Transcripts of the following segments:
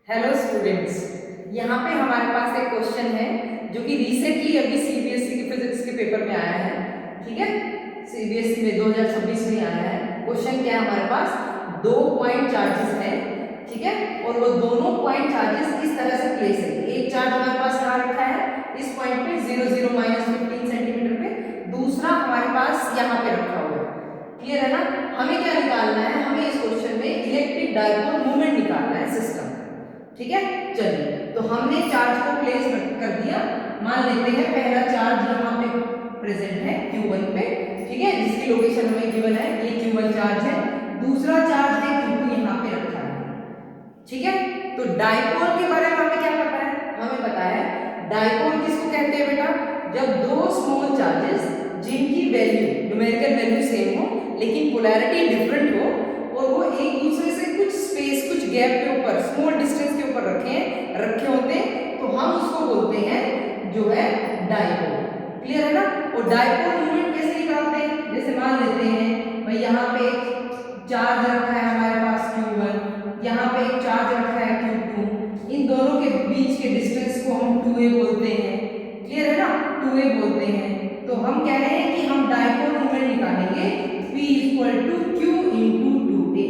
Hello students, यहाँ पे हमारे पास एक क्वेश्चन है जो कि रिसेंटली अभी सीबीएसई के फिजिक्स के पेपर में आया है। ठीक है, सीबीएसई में 2026 में आया है। क्वेश्चन क्या है हमारे पास, दो पॉइंट चार्जेस हैं। ठीक है, और वो दोनों पॉइंट चार्जेस इस तरह से प्लेस है। एक चार्ज हमारे पास यहाँ रखा है इस पॉइंट पे 0 0 -15 सेंटीमीटर पे, दूसरा हमारे पास यहाँ पे रखा हुआ है। क्लियर है ना। हमें क्या निकालना है, हमें इस क्वेश्चन में इलेक्ट्रिक डायपोल मोमेंट निकालना है सिस्टम। ठीक है, चलिए तो हमने चार्ज को प्लेस कर दिया। मान लेते हैं पहला चार्ज यहाँ पे प्रेजेंट है Q1 पे। ठीक है, जिसकी लोकेशन हमें गिवन है, ये Q1 चार्ज है। दूसरा चार्ज है Q2 यहाँ पे रखा है। ठीक है, तो डायपोल के बारे में हमें क्या पता है, हमें पता है डायपोल किसको कहते हैं बेटा, जब दो स्मॉल चार्जेस जिनकी वैल्यू न्यूमेरिकल वैल्यू सेम हो लेकिन पोलैरिटी डिफरेंट हो और वो एक दूसरे से कुछ स्पेस कुछ गैप के ऊपर स्मॉल डिस्टेंस के ऊपर रखे होते हैं, तो हम उसको बोलते हैं जो है डायपोल। क्लियर है ना। और डायपोल मोमेंट कैसे निकालते हैं, जैसे मान लेते हैं भाई यहाँ पे एक चार्ज रखा है हमारे पास Q1, यहाँ पे एक चार्ज रखा है Q2, इन दोनों के बीच के डिस्टेंस को हम 2a बोलते हैं। क्लियर है ना, 2a बोलते हैं। तो हम कह रहे हैं कि हम डायपोल मोमेंट निकालेंगे P = Q × 2a,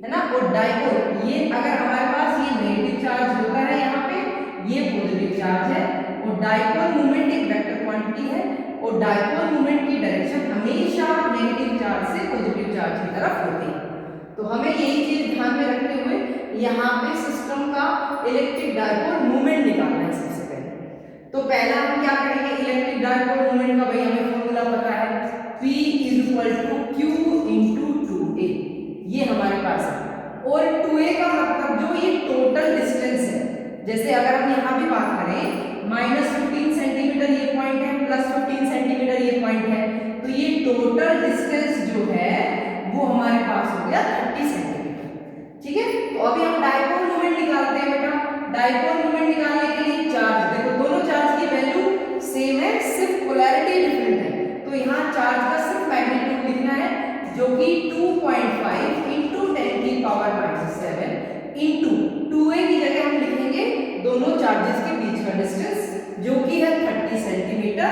है ना। और डायपोल ये अगर हमारे पास ये नेगेटिव चार्ज होता है, यहाँ पे ये पॉजिटिव चार्ज है, और डायपोल मोमेंट एक वेक्टर क्वांटिटी है और डायपोल मोमेंट की डायरेक्शन हमेशा नेगेटिव चार्ज से पॉजिटिव चार्ज की तरफ होती है। तो हमें यही चीज ध्यान में रखते हुए यहाँ पे सिस्टम का इलेक्ट्रिक डायपोल मोमेंट निकालना है सबसे पहले। तो पहला हम क्या करेंगे, इलेक्ट्रिक डायपोल मोमेंट का भाई हमें फॉर्मूला पता है, P = Q × 2a, ये हमारे पास है। और 2a का मतलब जो ये टोटल डिस्टेंस है, जैसे अगर हम यहाँ भी बात करें -15 सेंटीमीटर ये पॉइंट है, +15 सेंटीमीटर ये पॉइंट है, तो ये टोटल डिस्टेंस जो है वो हमारे पास हो गया 30 सेंटीमीटर। ठीक है, तो अभी हम डायपोल मोमेंट निकालते हैं बेटा। डायपोल मोमेंट निकालने के लिए चार्ज देखो, दोनों चार्ज की वैल्यू सेम है, सिर्फ पोलैरिटी डिफरेंट है। तो यहाँ चार्ज का सिर्फ मैग्नीट्यूड लिखना है जो कि 2.5 × 10⁻⁷ इंटू 2a की जगह हम लिखेंगे दोनों चार्जेस के बीच का डिस्टेंस जो कि है 30 centimetre.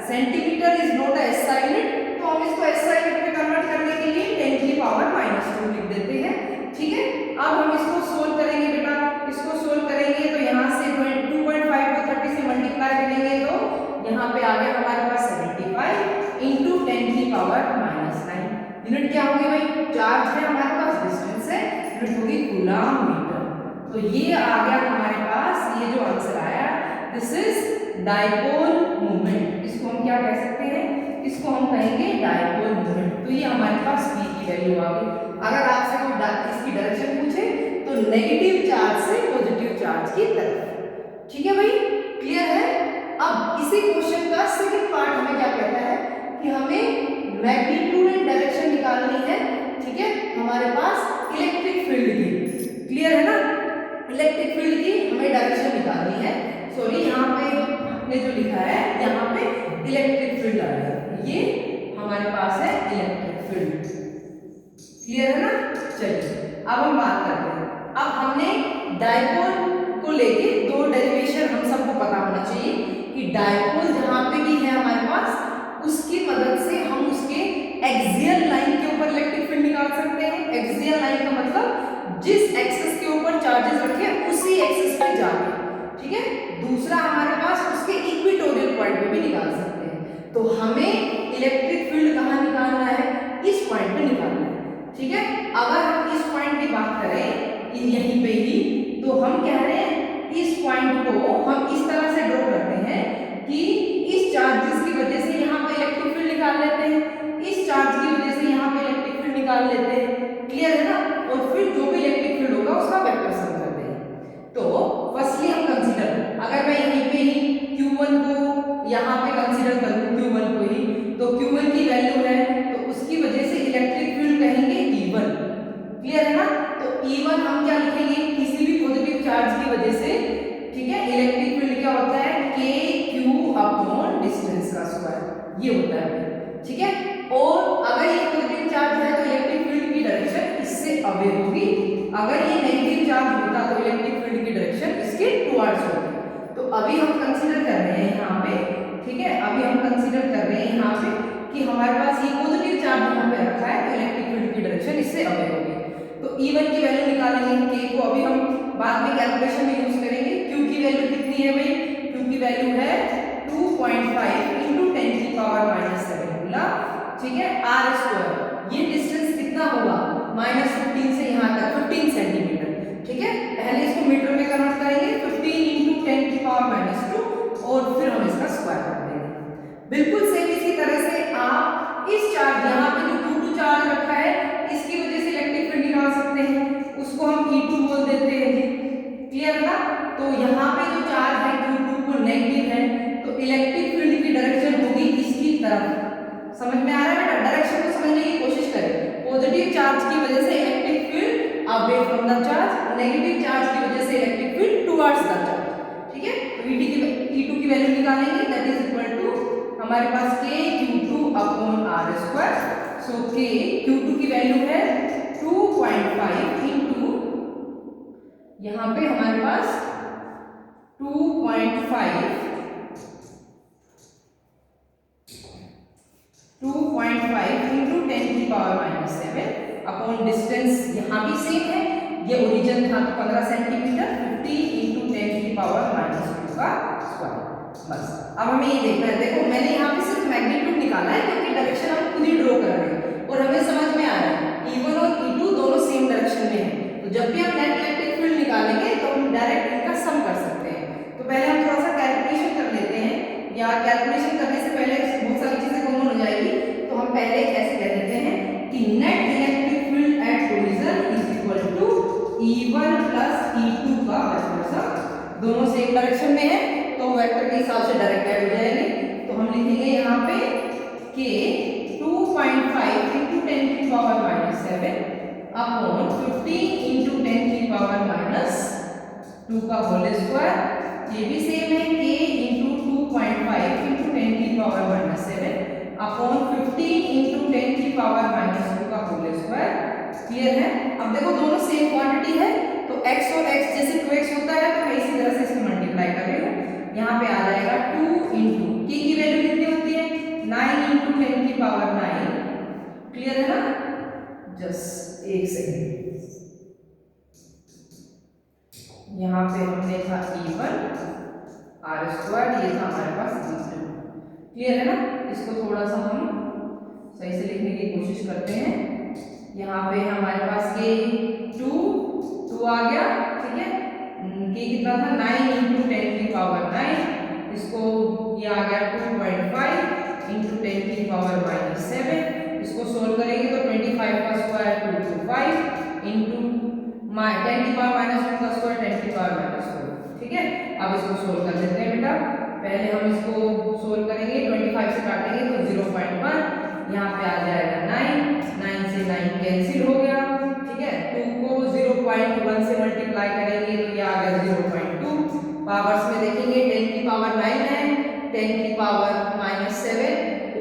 Centimetre is not a SI unit, तो हम इसको SI यूनिट में कन्वर्ट करने के लिए 10⁻⁻² लिख देते हैं। ठीक है, अब हम इसको सोल्व करेंगे बेटा। इसको सोल्व करेंगे तो यहाँ से 2.5 को 30 से मल्टीप्लाई करेंगे तो यहाँ पे आ गया हमारे पास 75 × 10⁻⁹ यूनिट क्या होगी भाई, चार्ज है हमारे पास, डिस्टेंस है, यूनिट होगी कूलम मीटर। तो ये आ गया हमारे पास, ये जो आंसर आया दिस इज डायपोल मोमेंट। इसको हम क्या कह सकते हैं, इसको हम कहेंगे डायपोल मोमेंट। तो ये हमारे पास P की वैल्यू आ गई। अगर आपसे कोई इसकी डायरेक्शन पूछे तो नेगेटिव चार्ज से पॉजिटिव चार्ज की तरफ। ठीक है भाई, क्लियर है। अब इसी क्वेश्चन का सेकंड पार्ट हमें क्या कहता है कि हमें मैग्नीट्यूड एंड डायरेक्शन निकालनी है। ठीक है, हमारे पास इलेक्ट्रिक फील्ड की। क्लियर है ना, इलेक्ट्रिक फील्ड की हमें डायरेक्शन निकालनी है। सॉरी, यहाँ पे हमने जो लिखा है यहाँ पे इलेक्ट्रिक फील्ड आ रहा है, ये हमारे पास है इलेक्ट्रिक फील्ड। क्लियर है ना। चलिए अब हम बात करते हैं। अब हमने डायपोल को लेके दो डेरिवेशन हम सबको पता होना चाहिए कि डायपोल जहाँ पे भी है हमारे पास उसकी मदद से हम उसके एक्सियल लाइन के ऊपर इलेक्ट्रिक फील्ड निकाल सकते हैं। एक्सियल लाइन का मतलब जिस एक्सिस के ऊपर चार्जेस रखे उसी एक्सिस पे जाके। ठीक है, दूसरा हमारे पास उसके इक्वेटोरियल पॉइंट पे भी निकाल सकते हैं। तो हमें इलेक्ट्रिक फील्ड कहाँ निकालना है, इस पॉइंट पे निकालना है। ठीक है, अगर हम इस पॉइंट की बात करें यहीं पे ही, तो हम कह रहे हैं इस पॉइंट को हम इस तरह से ड्रॉ करते हैं कि इस चार्जेस की वजह से यहाँ पे इलेक्ट्रिक फील्ड निकाल लेते हैं, इस चार्ज की वजह से यहाँ पे इलेक्ट्रिक फील्ड निकाल लेते हैं। क्लियर है ना। और फिर जो भी इलेक्ट्रिक फील्ड होगा उसका वेक्टर सम करते हैं। तो फर्स्टली हम कंसीडर, अगर मैं यहीं पे ही Q1 को यहाँ पे कंसीडर करूँ Q1 को ही, तो Q1 की वैल्यू है तो उसकी वजह से इलेक्ट्रिक फील्ड कहेंगे E1। क्लियर है ना। तो E1 हम क्या लिखेंगे, किसी भी पॉजिटिव चार्ज की वजह से। ठीक है, इलेक्ट्रिक फील्ड क्या होता है, KQ डिस्टेंस का स्क्वायर, ये होता है। ठीक है, और अगर ये पॉजिटिव चार्ज है तो इलेक्ट्रिक फील्ड की डायरेक्शन इससे अवे होगी। अगर ये नेगेटिव चार्ज होता तो इलेक्ट्रिक फील्ड टुवर्ड्स होती है। तो अभी हम कंसीडर कर रहे हैं यहाँ पे, ठीक है, अभी हम कंसीडर कर रहे हैं यहाँ पे कि हमारे पास ये पॉजिटिव चार्ज यहाँ पे रखा है, तो इलेक्ट्रिक फील्ड की डायरेक्शन इससे अवे होगी। तो E1 की वैल्यू निकालेंगे, K को अभी हम बाद में कैलकुलेशन में यूज करेंगे। Q की वैल्यू कितनी है भाई? Q की वैल्यू है 2.5 × 10⁻⁷ बोला, ठीक है, r²। ये डिस्टेंस कितना होगा? -15 से यहाँ तक 15 सेंटीमीटर, ठीक है। पहले इसको मीटर में कन्वर्ट करेंगे, 15 × 10⁻², और फिर हम इसका स्क्वायर कर देंगे। बिल्कुल सेम इसी तरह से आप इस चार्ज यहाँ पे जो Q2 चार्ज रखा है, इसकी वजह से इलेक्ट्रिक फील्ड निकाल सकते हैं, उसको हम E2 बोल देते हैं जी, क्लियर ना। तो यहाँ पे जो चार्ज है Q2 को नेगेटिव है, तो इलेक्ट्रिक फील्ड की डायरेक्शन होगी इसकी तरफ। समझ में आ रहा है बेटा? डायरेक्शन को समझने की कोशिश करें। पॉजिटिव चार्ज की वजह से electric field away from the charge, negative charge की वजह से electric field towards the charge, ठीक है। तो E2 की वैल्यू निकालेंगे, दैट इज इक्वल टू हमारे पास K Q2/r²। सो K Q2 की वैल्यू है 2.5 × यहाँ पे हमारे पास 2.5 × 10⁻⁷ अपॉन डिस्टेंस यहाँ भी सेम है, ये ओरिजिन था तो 15 सेंटीमीटर, 50 × 10⁻² का स्क्वायर। बस अब हमें ये देखना है, देखो मैंने यहाँ पे सिर्फ मैग्नीट्यूड निकाला है क्योंकि डायरेक्शन हम खुद ही ड्रॉ कर रहे हैं और हमें समझ में आ रहा है E1 और E2 दोनों सेम डायरेक्शन में है। तो जब भी हम नेट इलेक्ट्रिक फील्ड निकालेंगे तो हम डायरेक्ट इनका सम कर सकते हैं। तो पहले हम थोड़ा सा कैलकुलेशन कर लेते हैं, या कैलकुलेशन करने से पहले बहुत सारी चीजें कॉमन हो जाएगी। तो हम पहले ऐसे कह देते हैं कि net electric field at origin is equal to E1 + E2 का वेक्टर सम। दोनों सेम डायरेक्शन में है तो वेक्टर के हिसाब से डायरेक्ट ऐड हो जाएंगे। तो हम लिखेंगे यहाँ पे K 2.5 × 10⁻⁷ अपॉन 15 × 10⁻⁻² का होल स्क्वायर। ये भी सेम है, K × 2.5 × 10⁻⁷ अपॉन 15 × 10⁻² का होल स्क्वायर। क्लियर है? अब देखो दोनों सेम क्वांटिटी है, तो x और x जैसे 2x होता है तो मैं इसी तरह से इसको मल्टीप्लाई कर रही हूँ। यहाँ पे आ जाएगा 2 × K की वैल्यू कितनी होती है? 9 × 10⁹। क्लियर है ना? जस्ट एक सेकेंड, यहाँ पे हमने था E1 r², ये था हमारे पास E2। क्लियर है ना? इसको थोड़ा सा हम सही से लिखने की कोशिश करते हैं। यहाँ पे हमारे पास K 2 आ गया, ठीक है। K कितना था? 9 × 10⁹। इसको ये आ गया 2.5 × 10⁻⁷। इसको सोल्व करेंगे तो 25 का स्क्वायर 225 × 10⁻⁻² का स्क्वायर 10⁻⁻², ठीक है। अब इसको सोल्व कर लेते हैं बेटा। पहले हम इसको सोल्व करेंगे, 25 से काटेंगे तो 0.1, यहाँ पे आ जाएगा 9 से 9 कैंसिल हो गया, ठीक है। 2 को 0.1 से मल्टीप्लाई करेंगे तो ये आ गया 0.2। पावर्स में देखेंगे 10⁻⁹ है, 10⁻⁻7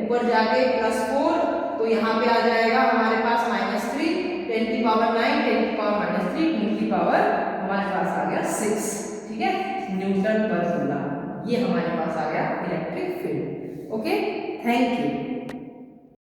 ऊपर जाके +4, तो यहाँ पे आ जाएगा हमारे पास -3, 10⁻⁹, 10⁻⁻3, 10⁻⁻ हमारे पास आ गया 6, ठीक है, न्यूटन पर कूलम। ये हमारे पास आ गया electric field. Okay, thank you.